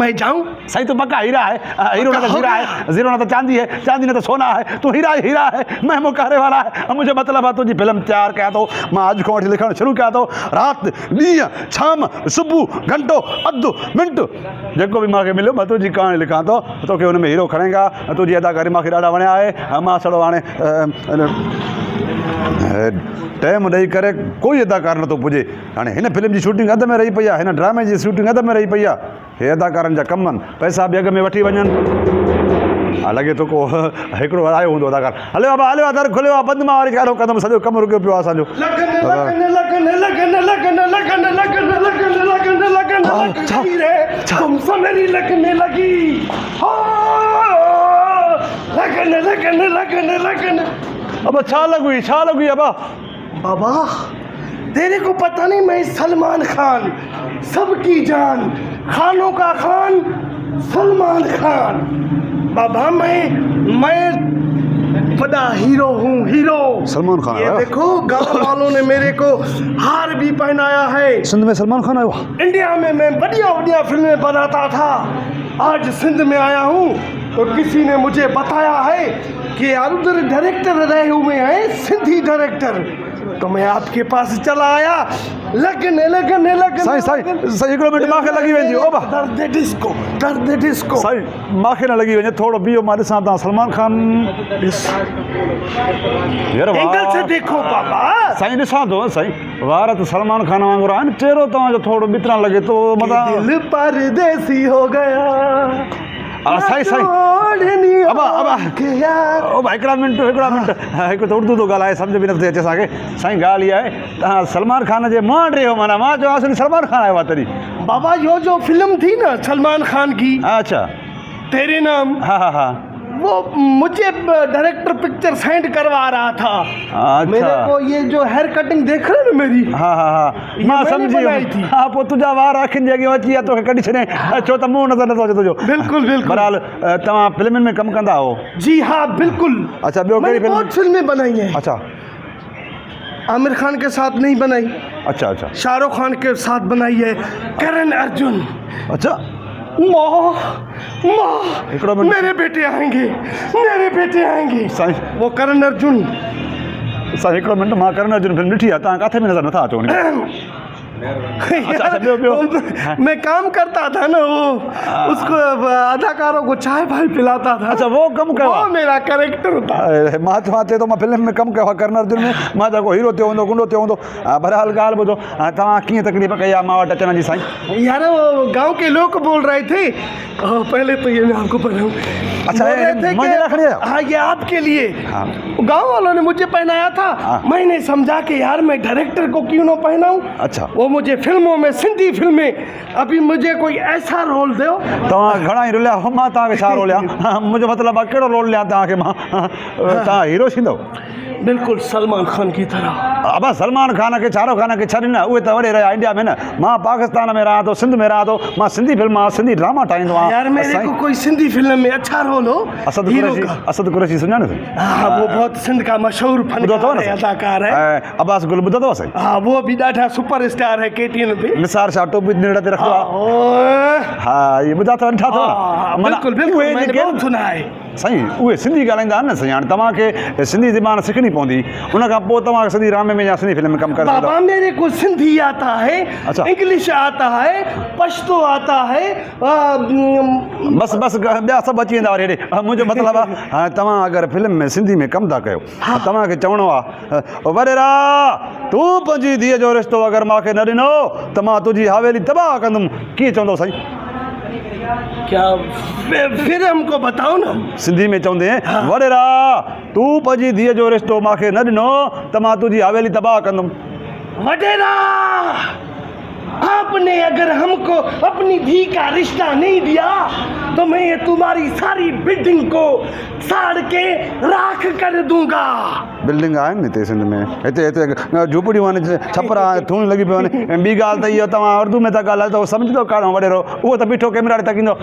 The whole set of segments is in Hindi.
मैं जाऊं? सही तो पक्का हीरा है, हीरो ना तो हीरा है, जीरो ना तो चांदी है, चांदी ना तो सोना है, तू हीरा हीरा है, मैं मुकारे वाला है। अब मुझे मतलब है तुझी फिल्म तैयार कया तो मां आज को लिखण शुरू कया तो रात ॾींहं शाम सुबह घंटो अधु मिंट जेको भी मांखे मिलियो मां तुझी कहानी लिखां तो तोखे हुन में हीरो खणेगा। तुझी अदाकारी मांखे ॾाढा वणिया आहे। मां सड़ो हाणे टाइम ॾेई करे कोई अदाकार नथो पुॼे। हाणे हिन फिल्म जी शूटिंग अध में रही पई आहे, हिन ड्रामे जी शूटिंग अध में रही पई आहे। हे अदाकारनि जा कम आहिनि, पैसा बि अॻ में वठी वञनि। लॻे थो को हिकिड़ो आयो हूंदो अदाकार, हलियो आहे हलियो आहे, दर खुलियो आहे, बंदि मां वरी चालू कंदुमि, सॼो कमु रुकियो पियो आहे असांजो। अब छा लॻी अबा? बाबा तेरे को पता नहीं, मैं सलमान खान, सबकी जान, खानों का खान सलमान खान। बाबा मैं बड़ा हीरो हूँ, हीरो सलमान खान। ये देखो गाँव वालों ने मेरे को हार भी पहनाया है। सिंध में सलमान खान आया? इंडिया में मैं बढ़िया बढ़िया फिल्में बनाता था, आज सिंध में आया हूँ तो किसी ने मुझे बताया है कि यार उधर डायरेक्टर रहे हुए हैं, सिंधी डायरेक्टर, तो मैं आपके पास चला आया। लगने सही हिकिड़ो मिंट मांखे लॻी वेंदी। ओ बा दर्द डिस्को सही मांखे न लॻी वञे, थोरो बीहो, मां ॾिसां तव्हां सलमान खान यार एंगल से देखो बाबा। साईं ॾिसां थो साईं, वार त सलमान खान वांगुरु आहिनि, चहिरो तव्हांजो थोरो ॿितरा लॻे थो, मतिलबु दिल परदेसी हो गया। साईं हिकिड़ा मिंट हिकु त उर्दू थो ॻाल्हाए, सम्झ बि नथी अचे असांखे। साईं ॻाल्हि इहा आहे, तव्हां सलमान खान जे मुंहुं रहियो, माना मां चवां सलमान खान आयो आहे तॾहिं। बाबा यो जो फिल्म थी ना सलमान खान की, अच्छा तेरे नाम, हाँ वो मुझे डायरेक्टर पिक्चर सेंड करवा रहा था। अच्छा। मेरे को ये जो हेयर कटिंग देख रहे ना मेरी, हाँ मां सम्झी। हाँ पोइ तुंहिंजा वार अखियुनि जे अॻियां अची विया, तोखे कढी छॾे, छो त मुंहुं नज़र नथो अचे तुंहिंजो। बिल्कुल बहरहाल तव्हां फिल्मुनि में कमु कंदा हो? जी हाँ बिल्कुल। अच्छा ॿियो कहिड़ी फिल्म? बहुत फिल्में बनाई हैं। अच्छा आमिर खान के साथ नहीं बनाई, अच्छा शाहरुख खान के साथ बनाई है, करण अर्जुन। अच्छा माँ मिनट। मेरे बेटे आएंगे साईं वो करण अर्जुन। साईं हिकिड़ो मिंट, मां करण अर्जुन फिल्म ॾिठी आहे, तव्हां किथे में नज़र नथा अचो। मैं काम करता था ना, वो उसको अदाकारों को चाय भाई पिलाता था। अच्छा वो कम कयो, वो मेरा कैरेक्टर था। मां चवां थो मां फिल्म में कमु कयो आहे करण अर्जुन में, मां जेको हीरो थियो हूंदो, गुंडो थियो हूंदो। बहरहाल ॻाल्हि ॿुधो, तव्हां कीअं तकलीफ़ कई आहे मां वटि अचण जी? साईं यार वो गांव के लोग बोल रहे थे, पहले तो ये मैं आपको बताऊं। अच्छा हाँ ये आपके लिए। गांव वालों ने मुझे पहनाया था, मैंने समझा कि यार मैं डायरेक्टर को क्यों ना पहनाऊं। अच्छा वो मुझे फिल्मों में, सिंधी फिल्में, अभी मुझे कोई ऐसा रोल दो। तव्हां घणा ई रुलिया, मां तव्हांखे छा रोल ॾियां? मुंहिंजो मतिलबु आहे कहिड़ो रोल ॾियां तव्हांखे मां? तव्हां हीरो थींदो? बिल्कुल सलमान खान की तरह। अब सलमान खान के शाहरुख खान के छॾ न, उहे त वॾे रहिया इंडिया में न। मां पाकिस्तान में रहां थो, सिंध में रहां थो, मां सिंधी फिल्म सिंधी ड्रामा ठाहींदो आहियां। यार मेरे को कोई सिंधी फिल्म में अच्छा रोल हो। असद कुरैशी सुञाणो? हाँ वो बहुत सिंध का मशहूर फनकार है, अदाकार है। अब्बास गुल ॿुधो अथव? साईं हाँ वो भी ॾाढा सुपर स्टार है KTN पे। निसार शाह टोपी नेड़ ते रखियो आहे। हाँ ये ॿुधा अथव, ॾिठा अथव? बिल्कुल बिल्कुल मैंने बहुत सुना है। साईं उहे सिंधी ॻाल्हाईंदा आहिनि न साईं, हाणे तव्हांखे सिंधी ज़बान सिखणी पवंदी, उन खां पोइ तव्हां सिंधी ड्रामे में या सिंधी फिल्म में कमु करे बाबा मेरे को सिंधी आता है, अच्छा इंग्लिश आता है, पश्तो आता है, बस ॿिया सभु अची वेंदा वरी हेॾे। मुंहिंजो मतिलबु आहे हाणे तव्हां अगरि फिल्म में सिंधी में कमु था कयो, तव्हांखे चवणो आहे वॾेरा तूं पंहिंजी धीअ जो रिश्तो अगरि मूंखे न ॾिनो त मां तुंहिंजी हवेली तबाह कंदुमि, कीअं चवंदो साईं? क्या फिर हमको बताओ ना। सिंधी में चवंदे वॾेरा तूं पंहिंजी धीअ जो रिश्तो मूंखे न ॾिनो त मां तुंहिंजी हवेली तबाह कंदुमि। वॾेरा आपने अगर हमको अपनी धी का रिश्ता नहीं दिया तो मैं ये तुम्हारी सारी बिल्डिंग को साड़ के राख कर दूंगा। बिल्डिंग आहिनि न हिते सिंध में, हिते हिते झूपड़ियूं आहिनि, छपरा थूण लॻी पियूं आहिनि। ऐं ॿी ॻाल्हि त इहो तव्हां उर्दू में था ॻाल्हायो त सम्झंदो काॾो वॾेरो, उहो त बीठो कैमरा ॾे तकींदो।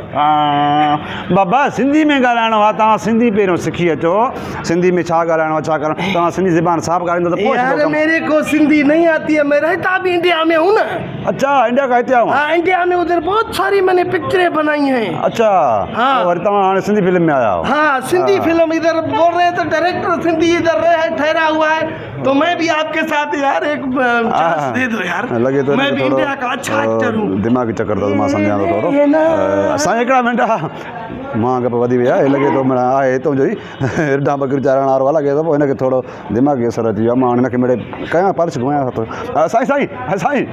बाबा सिंधी में ॻाल्हाइणो आहे, तव्हां सिंधी पहिरियों सिखी अचो, सिंधी में छा ॻाल्हाइणो आहे छा करणो, तव्हां सिंधी ज़बान साफ़ ॻाल्हाईंदो त पोइ यार मेरे को सिंधी नहीं आती है, मैं रहता भी इंडिया में हूँ ना। अच्छा इंडिया का हिते आऊं? हाँ इंडिया में उधर बहुत सारी मैंने पिक्चरें बनाई हैं। अच्छा हाँ। और तव्हां हाणे सिंधी फिल्म में आया हो? हाँ सिंधी फिल्म इधर बोल रहे हैं तो डायरेक्टर सिंधी इधर ठहरा हुआ है, तो मैं भी आपके साथ यार एक चांस दे दो यार। लगे तो मैं भी इंडिया का अच्छा एक्टर हूँ। दिमाग़ी चक्कर तो मां सम्झां थो थोरो। ये ना असां हिकिड़ा मिंट मां गप वधी वई आहे, लॻे थो माना आहे हितां जो ई हिरडा बकरी चारण वारो आहे, लॻे थो पोइ हिनखे थोरो दिमाग़ी असर अची वियो आहे। मां हिनखे मिड़े कयां पर्स घुमायां थो। साईं साईं साईं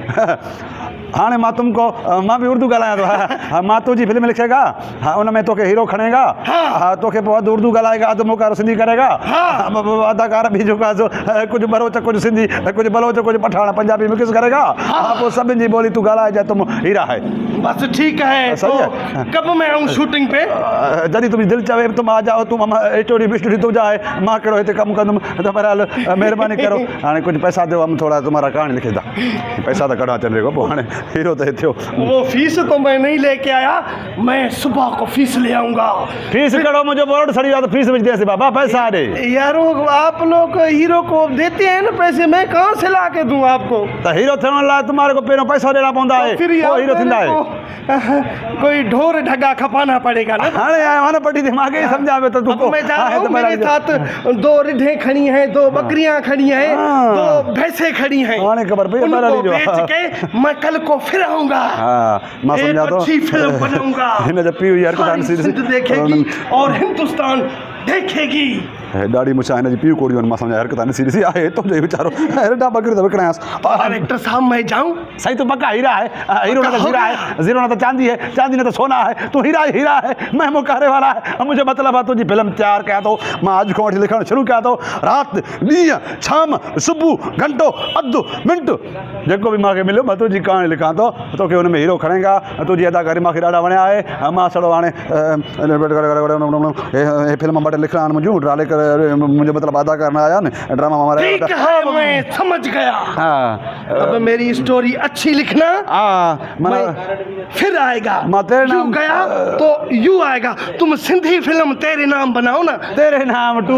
हाणे मां तुमको मां भी उर्दू ॻाल्हायां थो। हाँ मां तुझी फिल्म लिखेगा, हाँ उनमें तोखे हीरो खणेगा, हाँ तोखे पोइ अधु उर्दू ॻाल्हाएगा अधु मुकारो सिंधी करेगा। अदाकार भी जेको आहे कुझु बरोच कुझु सिंधी कुझु बलोच कुझु पठान पंजाबी मिक्स करेगा। हाँ पोइ सभिनि जी ॿोली तूं ॻाल्हाए जाए तुम हीरा है। बस ठीक है। सही तो है। कब मैं आऊँ शूटिंग पे? जॾहिं तुंहिंजी दिलि चवे तुम आ जाओ, तुम स्टोरी बिस्टोरी तुंहिंजा आहे, मां कहिड़ो हिते कमु कंदुमि। त बहरहाल महिरबानी करो, हाणे कुझु पैसा ॾियो, हम थोरा तुम्हारा कहानी लिखंदा। पैसा त कढा चंडे को पोइ हाणे हीरो त हिते हो। वो फीस तो मैं नहीं लेके आया, मैं सुबह को फीस ले आऊंगा। फीस करो, मुझे बोर्ड सड़ी तो फीस बच दे बाबा, पैसा दे यारो आप लोग हीरो को देते हैं ना पैसे, मैं कहाँ से ला के दूँ आपको? तो हीरो थियण लाइ तुम्हारे को पहिरियों पैसा ॾियणा पवंदा आहे, फिर पोइ यार हीरो थींदा मेरे आहे। को कोई ढोर ढगा खपाना पड़ेगा ना। हाणे आयो आहे न पटी दिमाग़ ही समझा में तो तू अब मैं जा रहा हूँ, मेरे साथ 2 रिढें खड़ी हैं, 2 बकरियां खड़ी हैं, 2 भैंसें खड़ी हैं। हाणे ख़बर पई उनको बेच के मैं कल को फिर आऊंगा। हाँ मां समझा एक तो अच्छी फिल्म बनाऊंगा। हिन जो पीउ यार सारी सिंध देखेगी और हिंदुस्तान देखेगी। ॾाढी मुछा हिन जी पीउ कोड़ियूं आहिनि, मां सम्झा हरकत ॾिसी ॾिसी आहे हितो जो वीचारो हेॾा बकरी त विकिणांसि। डायरेक्टर साहब मैं जाऊं? सही तू पक्का हीरा है, हीरो न तो हीरा है, जीरो न तो चांदी है, चांदी न तो सोना है, तू हीरा है, मैं मुकारे वाला है। मुझे मतलब है तुझी फिल्म तैयार कया तो मां अॼु खां वठी लिखणु शुरू कया तो, राति ॾींहुं शाम सुबुह घंटो अधु मिंट जेको बि मूंखे मिलियो मां तुंहिंजी कहाणी लिखां थो, तोखे हुन में हीरो खणेगा। तुंहिंजी अदाकारी मूंखे ॾाढा वणिया आहे। मां सड़ो हाणे हे फिल्म ॿ टे लिखणा आहिनि मुंहिंजूं डाले करे, मुंहिंजो मतिलबु अदाकार न आया न ड्रामा मां ठीक है मैं समझ गया। अब मेरी स्टोरी अच्छी लिखना। माना फिर आएगा, मैं तेरे यू नाम गया तो यू आएगा। तुम सिंधी फिल्म तेरे नाम बनाओ ना। तेरे नाम टू,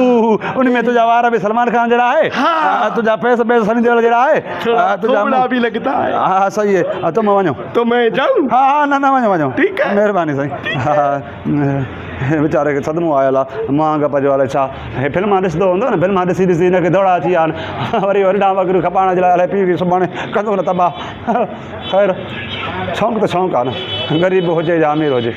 उनमें तुझा वार भी सलमान खान जड़ा है, हाँ। तुझा फेस बेस सनी देओल जड़ा है, तुझा थोड़ा भी लगता है। हाँ सही है। तुम वञो तो मैं जाऊं? हाँ ना ना वञो वञो, ठीक है महिरबानी साईं। हाँ वीचारे खे सदमो आयल आहे, मां गप जो हले छा, हे फिल्मां ॾिसंदो हूंदो न, फिल्मां ॾिसी ॾिसी हिनखे दौड़ा अची विया आहिनि, वरी वॾा वगै़रह खपाइण जे लाइ अलाए पीउ सुभाणे कंदो न तबाह। ख़ैर शौक़ु त शौक़ु आहे न, ग़रीब हुजे या अमीर हुजे।